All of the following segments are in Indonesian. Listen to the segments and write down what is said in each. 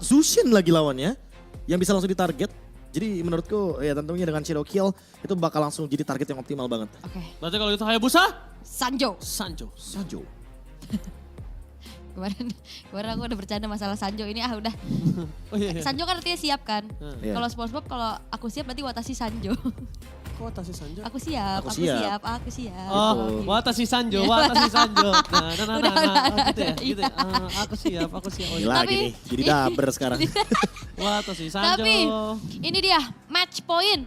Zushin lagi lawannya yang bisa langsung ditarget. Jadi menurutku ya tentunya dengan Shadow Kill itu bakal langsung jadi target yang optimal banget. Oke. Berarti kalau itu Hayabusa, Sanjo. Sanjo. Kemarin aku udah bercanda masalah Sanjo ini udah. Oh iya. Sanjo kan artinya siap kan. Iya. Kalau SpongeBob kalau aku siap berarti Watashi Sanjo. Kok Watashi Sanjo? Aku siap. Aku siap. Oh, Watashi Sanjo. Udah. Gitu ya, gitu ya. Aku siap. Oh, Gila Tapi- gini, jadi daber sekarang. Watashi Sanjo. Tapi ini dia match point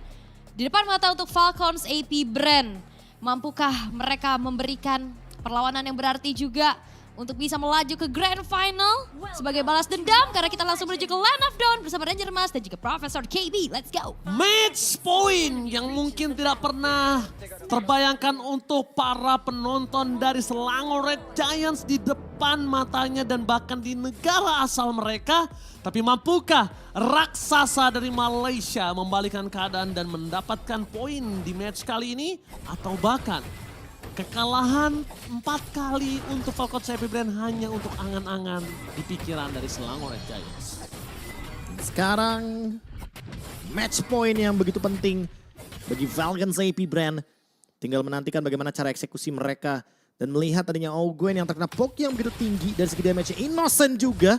di depan mata untuk Falcons AP Brand. Mampukah mereka memberikan perlawanan yang berarti juga untuk bisa melaju ke Grand Final sebagai balas dendam karena kita langsung menuju ke Land of Dawn bersama Ranger Mas dan juga Profesor KB. Let's go. Match point yang mungkin tidak pernah terbayangkan untuk para penonton dari Selangor Red Giants di depan matanya dan bahkan di negara asal mereka. Tapi mampukah raksasa dari Malaysia membalikan keadaan dan mendapatkan poin di match kali ini? Atau bahkan kekalahan 4 kali untuk Falcons AP Brand hanya untuk angan-angan di pikiran dari Selangor Red Giants. Sekarang match point yang begitu penting bagi Falcons AP Brand. Tinggal menantikan bagaimana cara eksekusi mereka dan melihat adanya Ogwen yang terkena poke yang begitu tinggi dari segi damage-nya. Innocent juga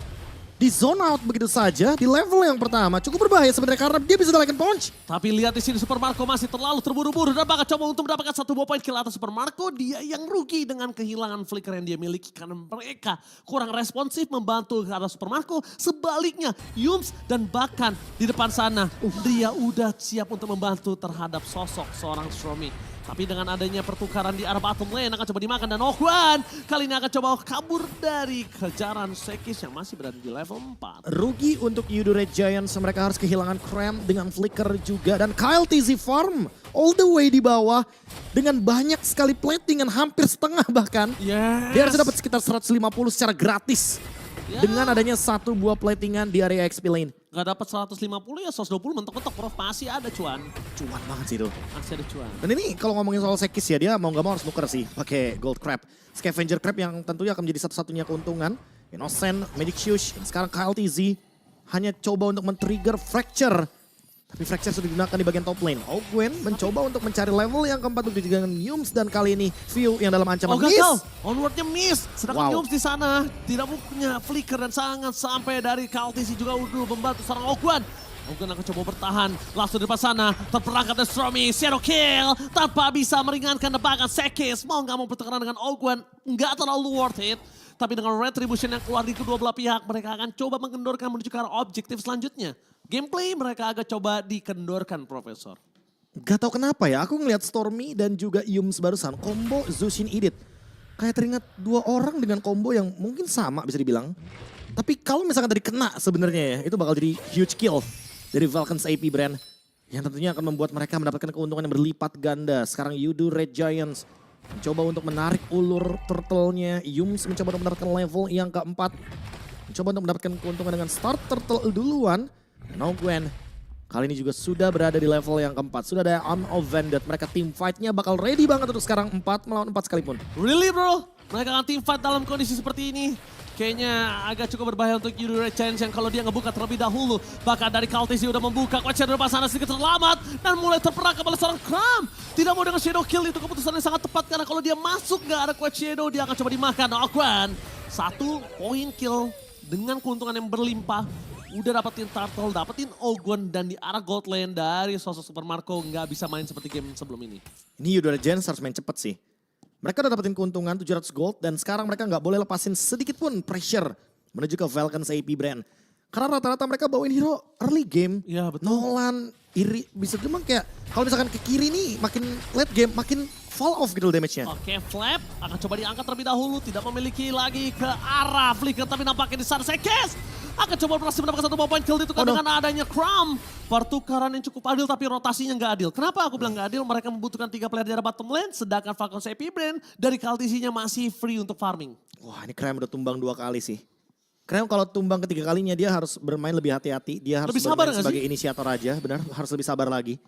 di zone out begitu saja di level yang pertama. Cukup berbahaya sebenarnya karena dia bisa dalakan punch. Tapi lihat di sini Super Marco masih terlalu terburu-buru dan bakal coba untuk mendapatkan 1 buah poin kill atas Super Marco. Dia yang rugi dengan kehilangan flicker yang dia miliki karena mereka kurang responsif membantu ke arah Super Marco. Sebaliknya Yums dan bahkan di depan sana dia udah siap untuk membantu terhadap sosok seorang Stromy. Tapi dengan adanya pertukaran di arah bottom lane akan coba dimakan dan Ogwan kali ini akan coba kabur dari kejaran Sekis yang masih berada di level 4. Rugi untuk Yudo Red Giants, mereka harus kehilangan Cram dengan flicker juga. Dan Kyle TZ Farm all the way di bawah dengan banyak sekali platingan hampir setengah bahkan. Yes. Dia harus dapat sekitar 150 secara gratis. Dengan adanya 1 buah platingan di area XP lane. Gak dapat 150 ya 120 mentok-mentok Prof masih ada cuan. Cuan banget sih itu. Masih ada cuan. Dan ini kalau ngomongin soal Sekis ya dia mau gak mau harus nuker sih pakai Gold Crab. Scavenger Crab yang tentunya akan menjadi satu-satunya keuntungan. Innocent, Medic Shush, sekarang Kyle TZ hanya coba untuk men-trigger Fracture. Tapi Fracture sudah digunakan di bagian top lane. Ogwen mencoba untuk mencari level yang keempat untuk dijadikan Yums dan kali ini View yang dalam ancaman gagal. miss. Onwardnya miss. Sedangkan Wow. Yums di sana tidak punya flicker dan sangat sampai dari Kaltisi juga udah membantu seorang Ogwan. Ogwan akan coba bertahan. Langsung di depan sana terperangkap dari Stromy. Shadow Kill tanpa bisa meringankan debakan Sekis. Mau gak mau bertekanan dengan Ogwan. Nggak terlalu worth it. Tapi dengan Retribution yang keluar di kedua belah pihak, mereka akan coba mengendorkan menuju ke arah objektif selanjutnya. Gameplay mereka agak coba dikendorkan, Profesor. Gak tau kenapa ya, aku ngeliat Stormy dan juga Yums barusan combo Zushin Edit. Kayak teringat 2 orang dengan combo yang mungkin sama bisa dibilang. Tapi kalau misalkan tadi kena sebenarnya ya, itu bakal jadi huge kill dari Falcons AP Brand. Yang tentunya akan membuat mereka mendapatkan keuntungan yang berlipat ganda. Sekarang Yudo Red Giants mencoba untuk menarik ulur turtle-nya. Yums mencoba untuk mendapatkan level yang keempat. Mencoba untuk mendapatkan keuntungan dengan start turtle duluan. No Gwen. Kali ini juga sudah berada di level yang keempat. Sudah ada Unoffended. Mereka team fight-nya bakal ready banget untuk sekarang 4 melawan 4 sekalipun. Really bro? Mereka akan team fight dalam kondisi seperti ini. Kayaknya agak cukup berbahaya untuk Yudo Red Giants yang kalau dia ngebuka terlebih dahulu. Bahkan dari Kaltisi udah membuka. Quetcher di depan sana sedikit terlambat. Dan mulai terperangkap oleh seorang Cram. Tidak mau dengan Shadow Kill itu keputusan yang sangat tepat. Karena kalau dia masuk gak ada Quetch Shadow dia akan coba dimakan. Ogwan 1 poin kill dengan keuntungan yang berlimpah. Udah dapetin Turtle, dapetin Ogwan dan di arah gold lane dari sosok Super Marco nggak bisa main seperti game sebelum ini. Ini Yudo Red Giants harus main cepet sih. Mereka udah dapetin keuntungan 700 gold dan sekarang mereka nggak boleh lepasin sedikit pun pressure menuju ke Falcons AP Brand. Karena rata-rata mereka bawain hero early game. Iya betul. Nolan, Iri, bisa cuma kayak kalau misalkan ke kiri nih makin late game makin fall off gitu damage-nya. Oke, Flap akan coba diangkat terlebih dahulu. Tidak memiliki lagi ke arah Flicker. Tapi nampaknya di sana Sekes akan coba berhasil mendapatkan 1 poin kill ditukar dengan adanya Cram. Pertukaran yang cukup adil tapi rotasinya nggak adil. Kenapa aku bilang nggak adil? Mereka membutuhkan 3 player di arah bottom lane. Sedangkan Falcons AP Brand dari Kaltisinya masih free untuk farming. Wah ini Cram udah tumbang 2 kali sih. Cram kalau tumbang ketiga kalinya dia harus bermain lebih hati-hati. Dia harus Lebih sabar bermain nggak sebagai sih? inisiator aja. Benar harus lebih sabar lagi.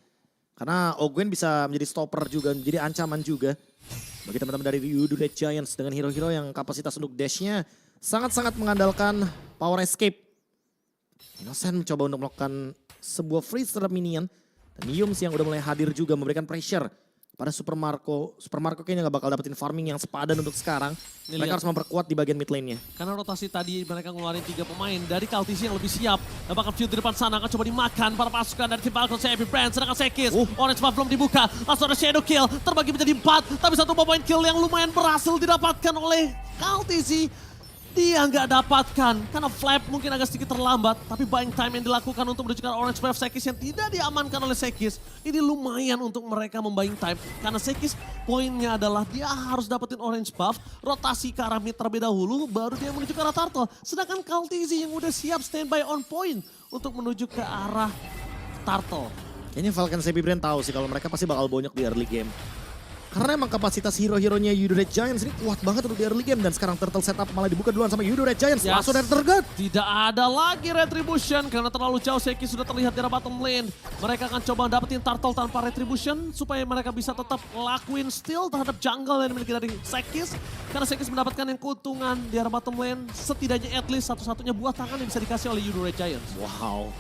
Karena Ogwen bisa menjadi stopper juga, menjadi ancaman juga. Bagi teman-teman dari Yudo Red Giants dengan hero-hero yang kapasitas untuk dash-nya sangat-sangat mengandalkan power escape. Innocent mencoba untuk melakukan sebuah freeze terhadap minion. Dan Yums yang udah mulai hadir juga memberikan pressure pada Super Marco. Super Marco kayaknya gak bakal dapetin farming yang sepadan untuk sekarang. Ini Mereka lihat. harus memperkuat di bagian mid lane-nya. Karena rotasi tadi mereka ngeluarin 3 pemain dari Kaltisi yang lebih siap. Dan bahkan Field di depan sana akan coba dimakan para pasukan dari tim Falcons Epic Brand. Sedangkan Sekis, Orange Buff belum dibuka. Langsung ada Shadow Kill, terbagi menjadi 4. Tapi satu pemain kill yang lumayan berhasil didapatkan oleh Kaltisi. Dia nggak dapatkan karena Flap mungkin agak sedikit terlambat. Tapi buying time yang dilakukan untuk menunjukkan Orange Buff Sekis yang tidak diamankan oleh Sekis. Ini lumayan untuk mereka membuying time. Karena Sekis poinnya adalah dia harus dapetin Orange Buff. Rotasi ke arah mid terlebih dahulu baru dia menuju ke arah Turtle. Sedangkan Kaltizi yang udah siap standby on point untuk menuju ke arah Turtle. Kayaknya Falcon Epic Brand tahu sih kalau mereka pasti bakal bonyok di early game. Karena emang kapasitas hero-heronya Yudo Red Giants ini kuat banget untuk di early game. Dan sekarang Turtle setup malah dibuka duluan sama Yudo Red Giants. Yes. Langsung dari target. Tidak ada lagi Retribution karena terlalu jauh Sekis sudah terlihat di arah bottom lane. Mereka akan coba dapetin Turtle tanpa Retribution supaya mereka bisa tetap lakuin steal terhadap jungle yang dimiliki dari Sekis. Karena Sekis mendapatkan yang keuntungan di arah bottom lane, setidaknya at least satu-satunya buah tangan yang bisa dikasih oleh Yudo Red Giants. Wow.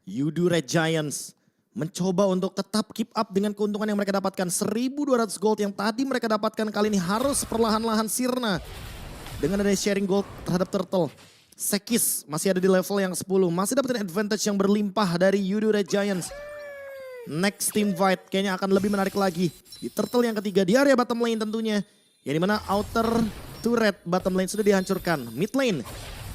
Yudo Red Giants mencoba untuk tetap keep up dengan keuntungan yang mereka dapatkan. 1.200 gold yang tadi mereka dapatkan kali ini harus perlahan-lahan sirna. Dengan ada sharing gold terhadap Turtle. Sekis masih ada di level yang 10. Masih dapetin advantage yang berlimpah dari Yudo Red Giants. Next team fight kayaknya akan lebih menarik lagi. Di Turtle yang ketiga di area bottom lane tentunya. Yang dimana outer turret bottom lane sudah dihancurkan. Mid lane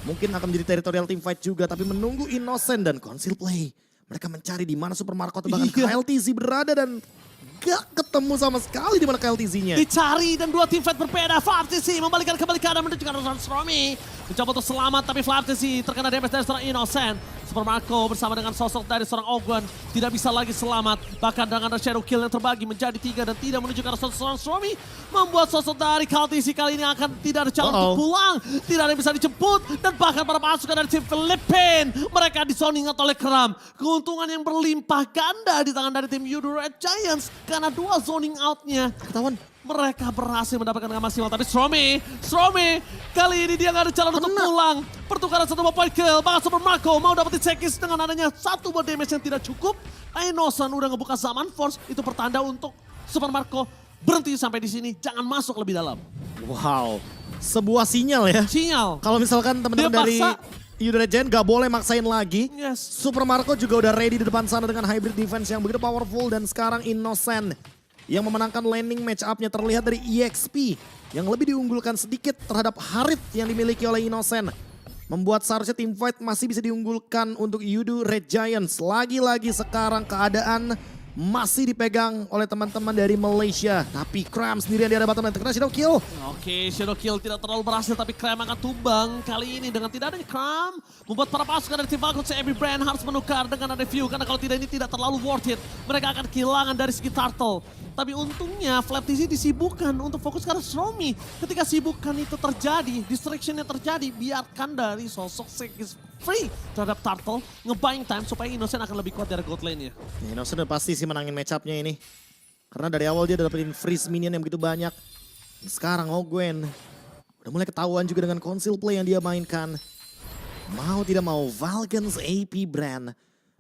mungkin akan menjadi territorial team fight juga. Tapi menunggu Innocent dan Conceal Play. Mereka mencari di mana Super Marco atau bahkan KLTZ berada dan gak ketemu sama sekali di mana KLTZ-nya. Dicari dan dua tim fight berbeda. FlyFTC membalikan kembali ke arah menunjukkan Rosan Stromy. Mencoba untuk selamat tapi FlyFTC terkena damage dari seorang Innocent. Super Marco bersama dengan sosok dari seorang Ogwen tidak bisa lagi selamat. Bahkan dengan shadow kill yang terbagi menjadi 3 dan tidak menuju ke arah seorang Stromy. Membuat sosok dari KLTC kali ini akan tidak ada jalan untuk pulang. Tidak ada yang bisa dijemput. Dan bahkan para pasukan dari tim Filipin. Mereka disoning oleh Kram. Keuntungan yang berlimpah ganda di tangan dari tim Yudo Red Giants. Karena dua zoning out-nya. Ketahuan. Mereka berhasil mendapatkan dengan maksimal. Tapi Stromy kali ini dia nggak ada jalan untuk pulang. Pertukaran satu point kill. Bahkan Super Marco mau dapetin Sekis dengan adanya satu buat damage yang tidak cukup. Innocent udah ngebuka Zaman Force. Itu pertanda untuk Super Marco berhenti sampai di sini. Jangan masuk lebih dalam. Wow. Sebuah sinyal ya. Sinyal. Kalau misalkan teman-teman Dia dari paksa. Yudo Red Giants gak boleh maksain lagi. Yes. Super Marco juga udah ready di depan sana dengan hybrid defense yang begitu powerful. Dan sekarang Innocent yang memenangkan landing match up-nya terlihat dari EXP. Yang lebih diunggulkan sedikit terhadap Harith yang dimiliki oleh Innocent. Membuat seharusnya team fight masih bisa diunggulkan untuk Yudo Red Giants. Lagi-lagi sekarang keadaan masih dipegang oleh teman-teman dari Malaysia. Tapi Kram sendirian di arah bottom lane terkena shadow kill. Oke, shadow kill tidak terlalu berhasil tapi Kram akan tumbang kali ini dengan tidak adanya Kram. Membuat para pasukan dari tim Falcons Epic Brand harus menukar dengan ada view. Karena kalau tidak ini tidak terlalu worth it. Mereka akan kehilangan dari segi Turtle. Tapi untungnya FlyFTC disibukkan untuk fokus ke arah Stromy. Ketika sibukan itu terjadi, distraction yang terjadi, biarkan dari sosok Sekis free terhadap Turtle. Ngebuying time supaya Innocent akan lebih kuat dari gold lane-nya. Innocent udah pasti sih menangin match up-nya ini. Karena dari awal dia udah dapetin freeze minion yang begitu banyak. Dan sekarang Ogwen udah mulai ketahuan juga dengan Conceal Play yang dia mainkan. Mau tidak mau Falcons AP Brand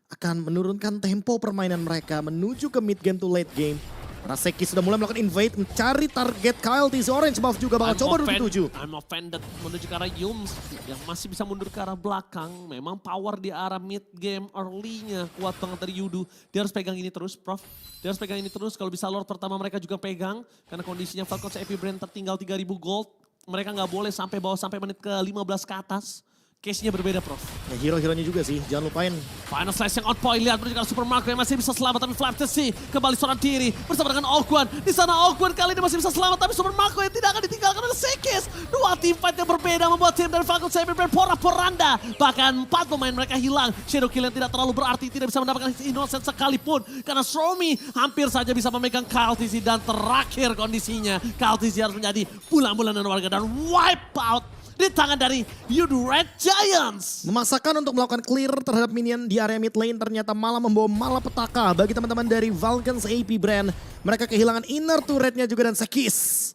akan menurunkan tempo permainan mereka menuju ke mid game to late game. Karena Sekis sudah mulai melakukan invade, mencari target KLTZ. Orange Buff juga bakal coba dulu I'm offended menuju ke arah Yums yang masih bisa mundur ke arah belakang. Memang power di arah mid game early-nya kuat banget dari Yudo. Dia harus pegang ini terus, Prof. Dia harus pegang ini terus. Kalau bisa Lord pertama mereka juga pegang. Karena kondisinya Falcons Epic Brand tertinggal 3.000 gold. Mereka nggak boleh sampai bawah sampai menit ke 15 ke atas. Case-nya berbeda, Prof. Ya, hero-heronya juga sih, jangan lupain. Final slash yang on point, lihat menuju ke Super Marco yang masih bisa selamat, tapi FlyFTC kembali seorang diri bersama dengan Ogwen. Di sana Ogwen kali ini masih bisa selamat, tapi Super Marco yang tidak akan ditinggalkan oleh Sekis. Dua tim fight yang berbeda membuat tim dari Falcons Epic Brand porak-poranda. Bahkan 4 pemain mereka hilang. Shadow kill yang tidak terlalu berarti, tidak bisa mendapatkan Innocent sekalipun. Karena Stromy hampir saja bisa memegang KLTZ dan terakhir kondisinya. KLTZ harus menjadi bulan-bulanan warga dan wipe out di tangan dari Yudo Red Giants. Memaksakan untuk melakukan clear terhadap minion di area mid lane ternyata malah membawa malapetaka bagi teman-teman dari Falcons AP Brand. Mereka kehilangan inner turretnya juga dan Sekis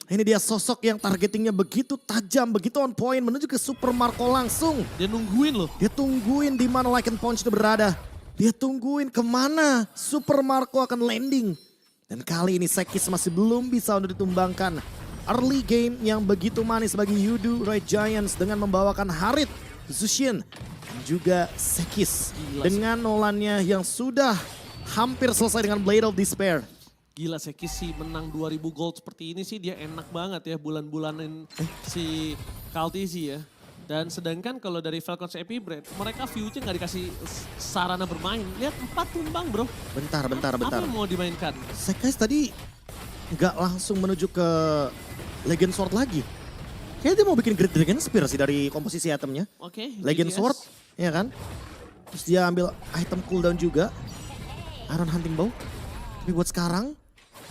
Ini dia sosok yang targetingnya begitu tajam, begitu on point, menuju ke Super Marco langsung. Dia nungguin loh. Dia tungguin di mana Lycan Punch itu berada. Dia tungguin kemana Super Marco akan landing. Dan kali ini Sekis masih belum bisa untuk ditumbangkan. Early game yang begitu manis bagi Yudu Red Giants dengan membawakan Harit, Zushin, dan juga Sekis. Dengan Nolannya yang sudah hampir selesai dengan Blade of Despair. Gila Sekis sih menang 2000 gold seperti ini sih dia enak banget ya bulan-bulanin si Kaltizi ya. Dan sedangkan kalau dari Falcons Epic Brand, mereka view-nya nggak dikasih sarana bermain. Lihat 4 tumbang bro. Bentar. Apa yang mau dimainkan? Sekis tadi nggak langsung menuju ke Legend Sword lagi. Kayaknya dia mau bikin Great Dragon Spear sih dari komposisi itemnya. Oke. Legend GTS. Sword, ya kan? Terus dia ambil item cooldown juga. Iron Hunting Bow. Tapi buat sekarang,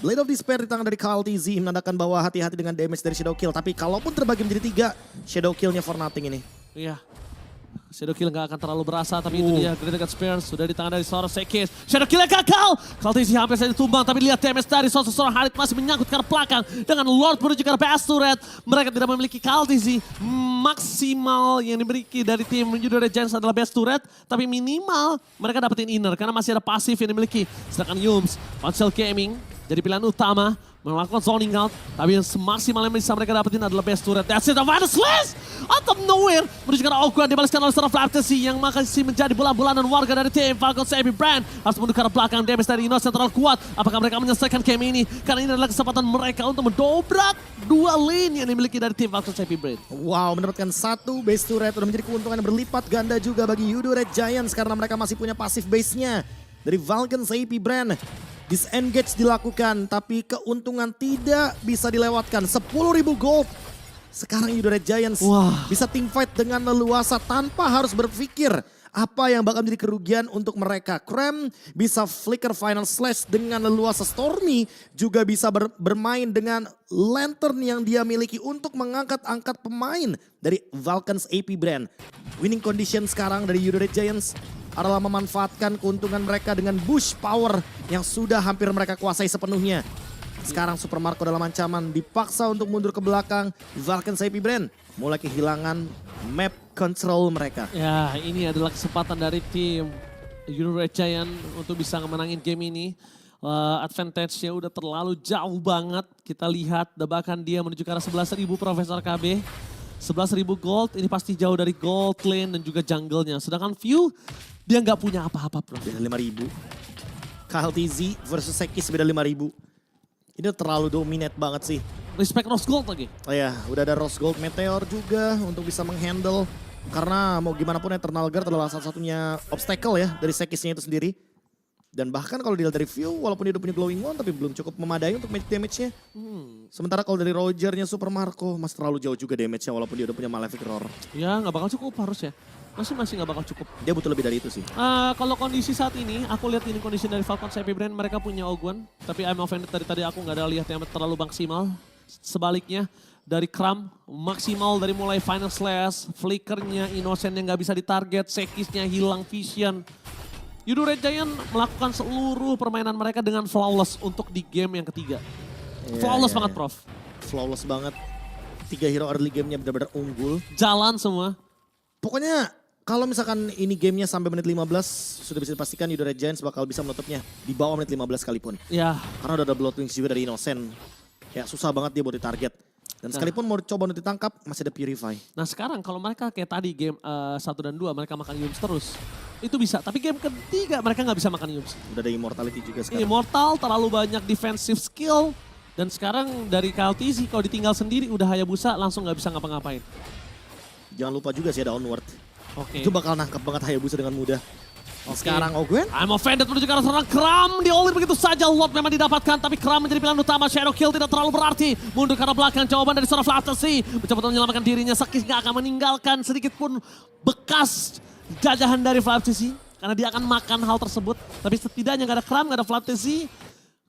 Blade of Despair di tangan dari Kaltizi menandakan bahwa hati-hati dengan damage dari Shadow Kill. Tapi kalaupun terbagi menjadi 3, Shadow Kill-nya for nothing ini. Iya. Shadow Kill nggak akan terlalu berasa, tapi itu dia Great Dragon Spear sudah di tangan dari seorang Sekis. Shadow Kill-nya gagal! Kaltizi hampir saja ditumbang, tapi lihat damage dari seorang Harit masih menyangkut ke arah belakang. Dengan Lord menuju ke arah PS Turret, mereka tidak memiliki Kaltizi. Maksimal yang dimiliki dari tim Yudu Red Giants adalah best turret, tapi minimal mereka dapetin inner karena masih ada pasif yang dimiliki. Sedangkan Yums, Ponsel Gaming jadi pilihan utama melakukan zoning out, tapi yang semaksimal yang bisa mereka dapetin adalah best turret. That's it, Avada Slash! Out of nowhere, menuju ke arah Ogwan, dibalaskan oleh seorang Flaptesi yang masih menjadi bola-bolanan warga dari tim Falcons Epic Brand. Harus menuju ke arah belakang, damage dari Innocent terlalu kuat. Apakah mereka menyelesaikan game ini? Karena ini adalah kesempatan mereka untuk mendobrak 2 lane yang dimiliki dari tim Falcons Epic Brand. Wow, mendapatkan 1 base turret udah menjadi keuntungan yang berlipat ganda juga bagi Yudu Red Giants karena mereka masih punya pasif base-nya dari Falcons AP Brand. Disengage dilakukan, tapi keuntungan tidak bisa dilewatkan. 10.000 gold. Sekarang Yudu Red Giants bisa teamfight dengan leluasa tanpa harus berpikir apa yang bakal menjadi kerugian untuk mereka. Krem bisa flicker final slash dengan leluasa. Stormy juga bisa bermain dengan lantern yang dia miliki untuk mengangkat-angkat pemain dari Falcons AP Brand. Winning condition sekarang dari Yudu Red Giants adalah memanfaatkan keuntungan mereka dengan bush power yang sudah hampir mereka kuasai sepenuhnya. Sekarang Super Marco dalam ancaman, dipaksa untuk mundur ke belakang. Falcons AP Brand mulai kehilangan map control mereka. Ya, ini adalah kesempatan dari tim Yudu Red Giant untuk bisa menangin game ini. Advantage-nya udah terlalu jauh banget. Kita lihat debakan dia menuju ke arah 11.000 Profesor KB. 11.000 gold, ini pasti jauh dari gold lane dan juga jungle-nya. Sedangkan View, dia nggak punya apa-apa bro. Beda 5.000. Kaltizi versus Sekis beda 5.000. Ini terlalu dominate banget sih. Respect Rose Gold lagi. Oh ya, udah ada Rose Gold Meteor juga untuk bisa menghandle. Karena mau gimana pun Eternal Guard adalah salah satunya obstacle ya dari Sekisnya itu sendiri. Dan bahkan kalau dilihat dari View, walaupun dia udah punya Glowing Wand tapi belum cukup memadai untuk damage-nya. Sementara kalau dari Rogernya Super Marco masih terlalu jauh juga damage-nya walaupun dia udah punya Malefic Roar. Ya nggak bakal cukup harusnya. Masih nggak bakal cukup. Dia butuh lebih dari itu sih. Kalau kondisi saat ini, aku lihat ini kondisi dari Falcons Epic Brand, mereka punya Ogwan. Tapi I'm offended dari tadi aku nggak ada lihat yang terlalu maksimal. Sebaliknya dari Kram, maksimal dari mulai Final Slash, Flickernya, Innocent yang nggak bisa ditarget, Sekisnya hilang vision. Yudu Red Giant melakukan seluruh permainan mereka dengan flawless untuk di game yang ketiga. Flawless banget Prof. Flawless banget. 3 hero early game-nya benar-benar unggul. Jalan semua. Pokoknya kalau misalkan ini gamenya sampai menit 15, sudah bisa dipastikan Yudu Red Giants bakal bisa menutupnya di bawah menit 15 sekalipun. Ya. Karena udah ada Bloodwings juga dari Innocent. Ya susah banget dia buat ditarget. Dan sekalipun mau coba untuk ditangkap, masih ada Purify. Nah sekarang kalau mereka kayak tadi game 1 dan 2 mereka makan Yums terus. Itu bisa, tapi game ketiga mereka nggak bisa makan Yums. Udah ada Immortality juga sekarang. Immortal terlalu banyak defensive skill. Dan sekarang dari Kaltizi kalau ditinggal sendiri udah Hayabusa langsung nggak bisa ngapa-ngapain. Jangan lupa juga sih ada Onward. Oke. Itu bakal nangkep banget Hayabusa dengan mudah. Sekarang Ogwen. I'm offended menuju ke arah seorang Kram. Diolir begitu saja. Lord memang didapatkan. Tapi Kram menjadi pilihan utama. Shadow Kill tidak terlalu berarti. Mundur ke arah belakang. Jawaban dari seorang Flaptesi. Mencoba untuk menyelamatkan dirinya. Sekis gak akan meninggalkan sedikit pun bekas jajahan dari Flaptesi. Karena dia akan makan hal tersebut. Tapi setidaknya gak ada Kram, gak ada Flaptesi.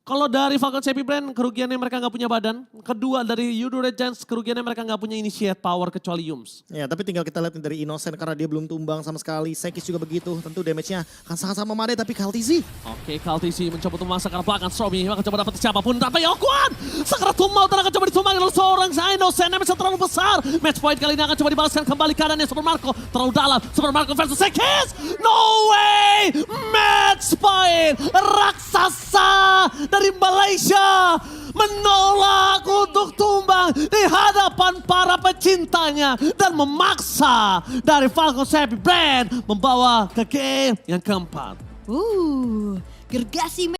Kalau dari Falcon Happy Brand, kerugiannya mereka nggak punya badan. Kedua dari Yudo Red Giants, kerugiannya mereka nggak punya initiate power kecuali Yums. Ya, tapi tinggal kita lihat dari Innocent karena dia belum tumbang sama sekali. Sekis juga begitu. Tentu damage-nya akan sangat-sangat memadai, tapi Kaltizi. Oke, Kaltizi mencoba untuk memasakkan belakang Stormy. Akan coba dapat siapapun. Tapi Yokuan! Sakrat Tumbal akan coba ditumbangi oleh seorang Innocent. Damage terlalu besar. Match point kali ini akan coba dibalaskan kembali kadannya Super Marco. Terlalu dalam. Super Marco versus Sekis. No way! Match point! Raksasa dari Malaysia menolak untuk tumbang di hadapan para pecintanya dan memaksa dari Falcon Happy Brand membawa ke game yang keempat. Gergasi